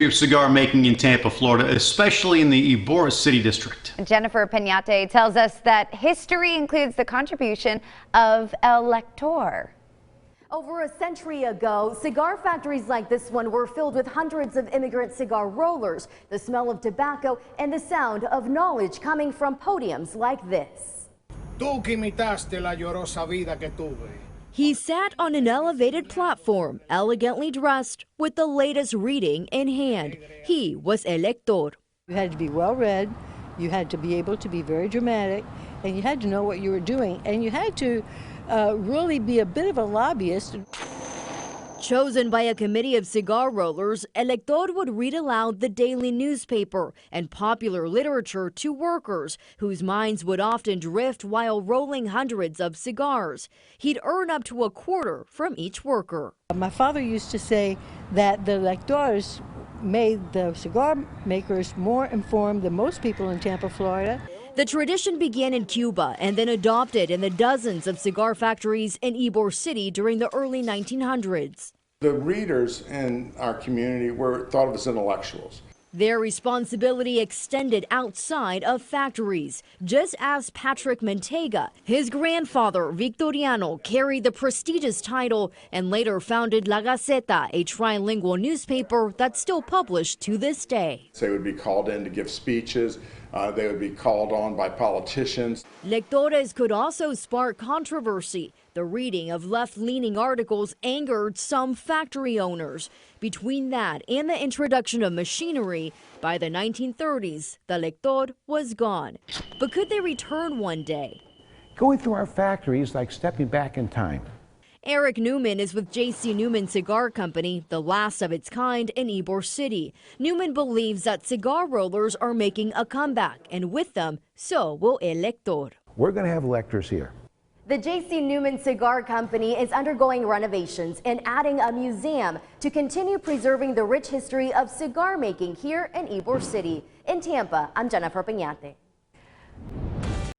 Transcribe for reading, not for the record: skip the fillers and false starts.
Of cigar making in Tampa, Florida, especially in the Ybor City district. Jennifer Peñate tells us that history includes the contribution of El Lector. Over a century ago, cigar factories like this one were filled with hundreds of immigrant cigar rollers, the smell of tobacco, and the sound of knowledge coming from podiums like this. Tú que imitaste la llorosa vida que tuve. He sat on an elevated platform, elegantly dressed, with the latest reading in hand. He was El Lector. You had to be well read, you had to be able to be very dramatic, and you had to know what you were doing, and you had to really be a bit of a lobbyist. Chosen by a committee of cigar rollers, El Lector would read aloud the daily newspaper and popular literature to workers whose minds would often drift while rolling hundreds of cigars. He'd earn up to a quarter from each worker. My father used to say that the lectors made the cigar makers more informed than most people in Tampa, Florida. The tradition began in Cuba and then adopted in the dozens of cigar factories in Ybor City during the early 1900s. The readers in our community were thought of as intellectuals. Their responsibility extended outside of factories, just as Patrick Mantega, his grandfather Victoriano, carried the prestigious title and later founded La Gaceta, a trilingual newspaper that's still published to this day. They would be called in to give speeches. They would be called on by politicians. Lectores could also spark controversy. The reading of left-leaning articles angered some factory owners. Between that and the introduction of machinery, by the 1930s, the Lector was gone. But could they return one day? Going through our factory is like stepping back in time. Eric Newman is with J.C. Newman Cigar Company, the last of its kind in Ybor City. Newman believes that cigar rollers are making a comeback, and with them, so will El Lector. We're going to have lectors here. The J.C. Newman Cigar Company is undergoing renovations and adding a museum to continue preserving the rich history of cigar making here in Ybor City. In Tampa, I'm Jennifer Peñate.